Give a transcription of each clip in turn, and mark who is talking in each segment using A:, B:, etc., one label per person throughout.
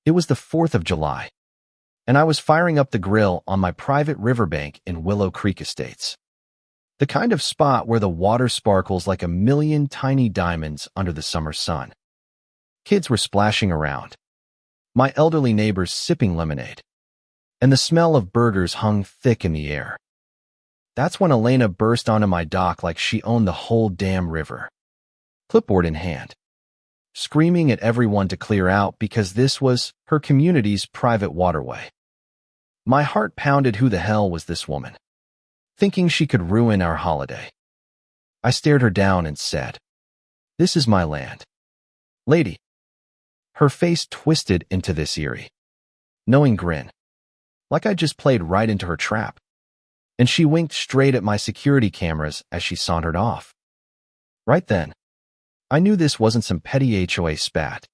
A: It was the 4th of July, and I was firing up the grill on my private riverbank in Willow Creek Estates. The kind of spot where the water sparkles like a million tiny diamonds under the summer sun. Kids were splashing around, my elderly neighbors sipping lemonade, and the smell of burgers hung thick in the air. That's when Elena burst onto my dock like she owned the whole damn river, clipboard in hand, screaming at everyone to clear out because this was her community's private waterway. My heart pounded. Who the hell was this woman? Thinking she could ruin our holiday. I stared her down and said, "This is my land, lady." Her face twisted into this eerie, knowing grin, like I just played right into her trap, and she winked straight at my security cameras as she sauntered off. Right then, I knew this wasn't some petty HOA spat.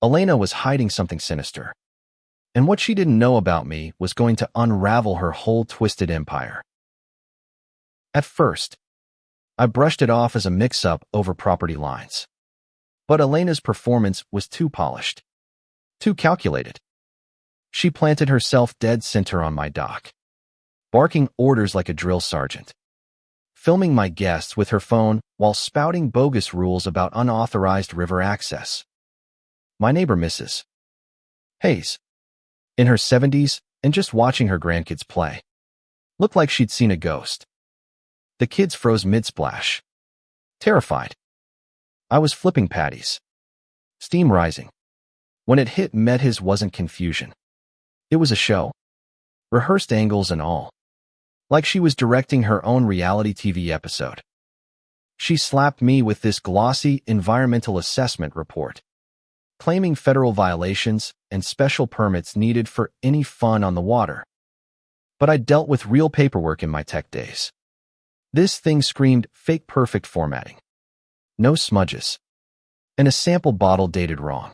A: Elena was hiding something sinister, and what she didn't know about me was going to unravel her whole twisted empire. At first, I brushed it off as a mix-up over property lines. But Elena's performance was too polished, too calculated. She planted herself dead center on my dock, barking orders like a drill sergeant, filming my guests with her phone while spouting bogus rules about unauthorized river access. My neighbor, Mrs. Hayes, in her 70s and just watching her grandkids play, looked like she'd seen a ghost. The kids froze mid-splash, terrified. I was flipping patties, steam rising. When it hit, his wasn't confusion. It was a show, rehearsed angles and all, like she was directing her own reality TV episode. She slapped me with this glossy environmental assessment report, claiming federal violations and special permits needed for any fun on the water. But I dealt with real paperwork in my tech days. This thing screamed fake perfect formatting. No smudges, and a sample bottle dated wrong,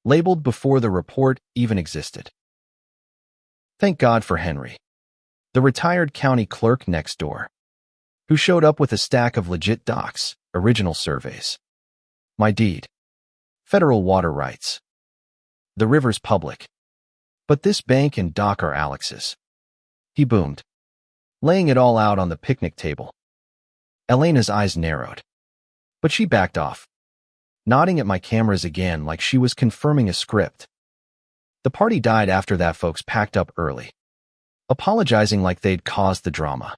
A: labeled before the report even existed. Thank God for Henry, the retired county clerk next door, who showed up with a stack of legit docs, original surveys, my deed, federal water rights. The river's public, but this bank and dock are Alex's. He boomed, laying it all out on the picnic table. Elena's eyes narrowed, but she backed off, nodding at my cameras again like she was confirming a script. The party died after that. Folks packed up early, apologizing like they'd caused the drama.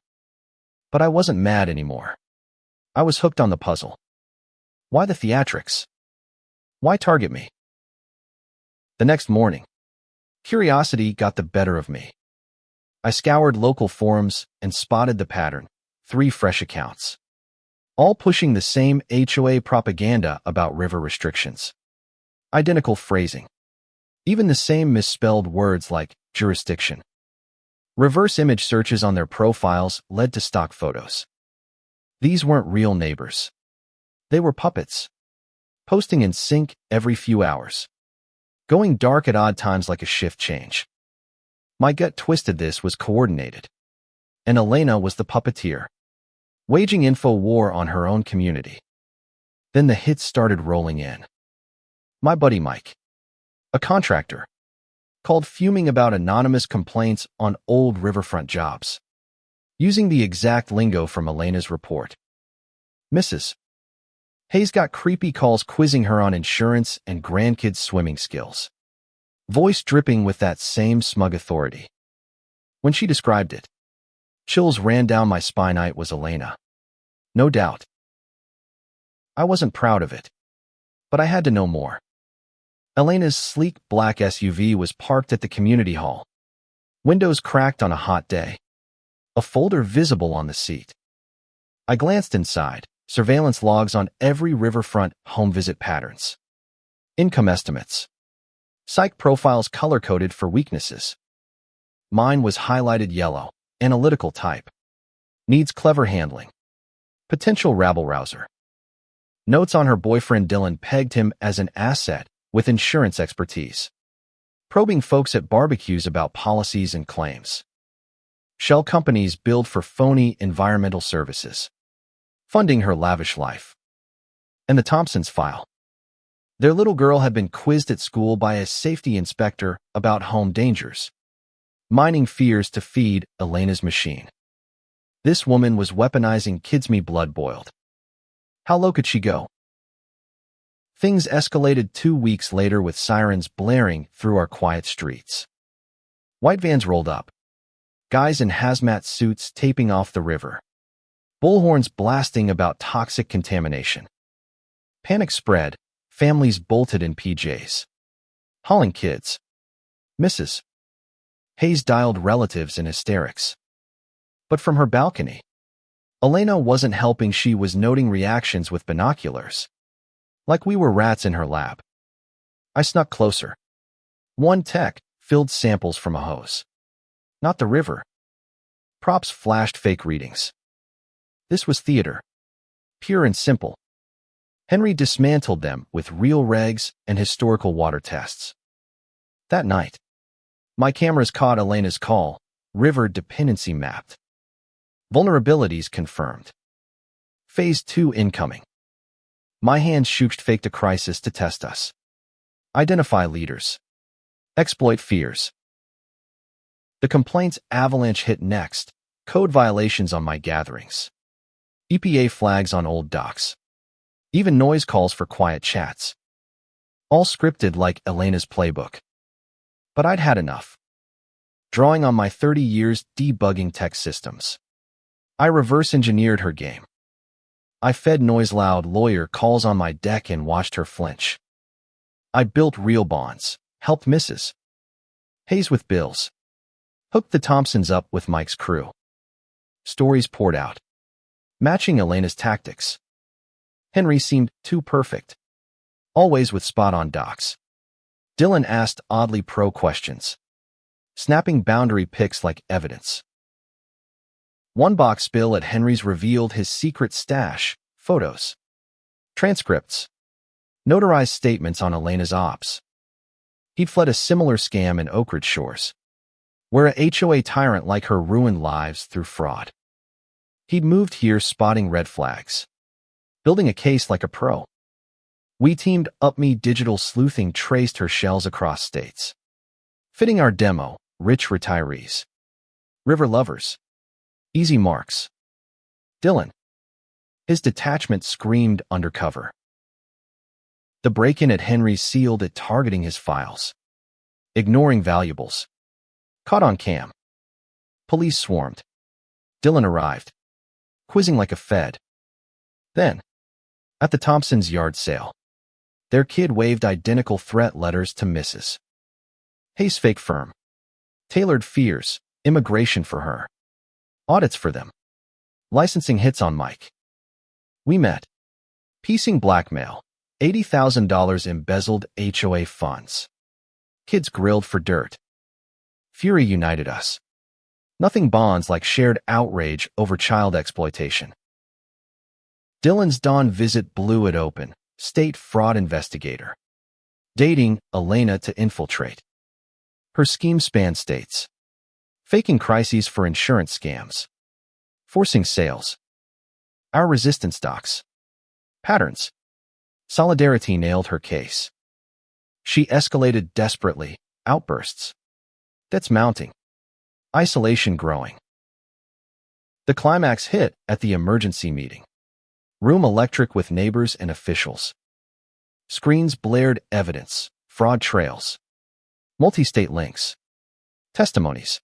A: But I wasn't mad anymore. I was hooked on the puzzle. Why the theatrics? Why target me? The next morning, curiosity got the better of me. I scoured local forums and spotted the pattern: 3 fresh accounts, all pushing the same HOA propaganda about river restrictions. Identical phrasing. Even the same misspelled words like jurisdiction. Reverse image searches on their profiles led to stock photos. These weren't real neighbors. They were puppets, posting in sync every few hours, going dark at odd times like a shift change. My gut twisted. This was coordinated, and Elena was the puppeteer, waging info war on her own community. Then the hits started rolling in. My buddy Mike, a contractor, called fuming about anonymous complaints on old riverfront jobs, using the exact lingo from Elena's report. Mrs. Hayes got creepy calls quizzing her on insurance and grandkids' swimming skills, voice dripping with that same smug authority. When she described it, chills ran down my spine. It was Elena. No doubt. I wasn't proud of it, but I had to know more. Elena's sleek black SUV was parked at the community hall, windows cracked on a hot day, a folder visible on the seat. I glanced inside, surveillance logs on every riverfront home visit patterns, income estimates, psych profiles color-coded for weaknesses. Mine was highlighted yellow, analytical type, needs clever handling, potential rabble-rouser. Notes on her boyfriend Dylan pegged him as an asset with insurance expertise, probing folks at barbecues about policies and claims. Shell companies billed for phony environmental services, funding her lavish life. And the Thompsons file. Their little girl had been quizzed at school by a safety inspector about home dangers, mining fears to feed Elena's machine. This woman was weaponizing kids. Me blood boiled. How low could she go? Things escalated 2 weeks later with sirens blaring through our quiet streets. White vans rolled up, guys in hazmat suits taping off the river, bullhorns blasting about toxic contamination. Panic spread, families bolted in PJs, hauling kids. Mrs. Hayes dialed relatives in hysterics. But from her balcony, Elena wasn't helping. She was noting reactions with binoculars, like we were rats in her lab. I snuck closer. One tech filled samples from a hose. Not the river. Props flashed fake readings. This was theater, pure and simple. Henry dismantled them with real regs and historical water tests. That night, my cameras caught Elena's call, river dependency mapped. Vulnerabilities confirmed. Phase 2 incoming. My hands shooped faked a crisis to test us. Identify leaders. Exploit fears. The complaints avalanche hit next. Code violations on my gatherings. EPA flags on old docs. Even noise calls for quiet chats. All scripted like Elena's playbook. But I'd had enough. Drawing on my 30 years debugging tech systems, I reverse-engineered her game. I fed noise-loud lawyer calls on my deck and watched her flinch. I built real bonds, helped Mrs. Hayes with bills, hooked the Thompsons up with Mike's crew. Stories poured out, matching Elena's tactics. Henry seemed too perfect, always with spot-on docs. Dylan asked oddly pro questions, snapping boundary picks like evidence. One box spill at Henry's revealed his secret stash, photos, transcripts, notarized statements on Elena's ops. He'd fled a similar scam in Oak Ridge Shores, where a HOA tyrant like her ruined lives through fraud. He'd moved here spotting red flags, building a case like a pro. We teamed up. Me digital sleuthing traced her shells across states, fitting our demo, rich retirees, river lovers, easy marks. Dylan. His detachment screamed undercover. The break-in at Henry's sealed it, targeting his files, ignoring valuables. Caught on cam. Police swarmed. Dylan arrived, quizzing like a fed. Then, at the Thompsons' yard sale, their kid waved identical threat letters to Mrs. Hayes' fake firm. Tailored fears, immigration for her, audits for them, licensing hits on Mike. We met. Piecing blackmail, $80,000 embezzled HOA funds. Kids grilled for dirt. Fury united us. Nothing bonds like shared outrage over child exploitation. Dylan's dawn visit blew it open. State fraud investigator. Dating Elena to infiltrate. Her scheme spanned states. Faking crises for insurance scams. Forcing sales. Our resistance docs. Patterns. Solidarity nailed her case. She escalated desperately. Outbursts. Debts mounting. Isolation growing. The climax hit at the emergency meeting. Room electric with neighbors and officials. Screens blared evidence, fraud trails, multi-state links, testimonies.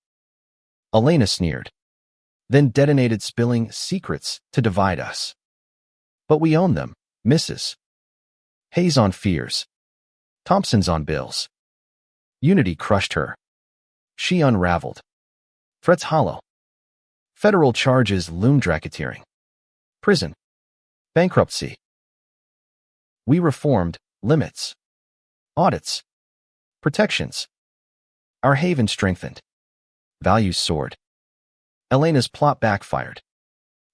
A: Elena sneered, then detonated, spilling secrets to divide us. But we own them, Mrs. Hayes on fears, Thompson's on bills. Unity crushed her. She unraveled. Threats hollow. Federal charges loomed: racketeering, prison, bankruptcy. We reformed limits, audits, protections. Our haven strengthened. Values soared. Elena's plot backfired,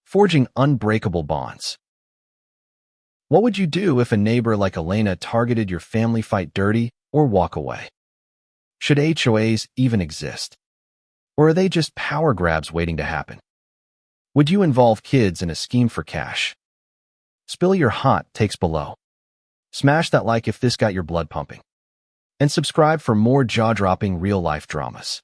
A: forging unbreakable bonds. What would you do if a neighbor like Elena targeted your family? Fight dirty or walk away? Should HOAs even exist? Or are they just power grabs waiting to happen? Would you involve kids in a scheme for cash? Spill your hot takes below. Smash that like if this got your blood pumping. And subscribe for more jaw-dropping real-life dramas.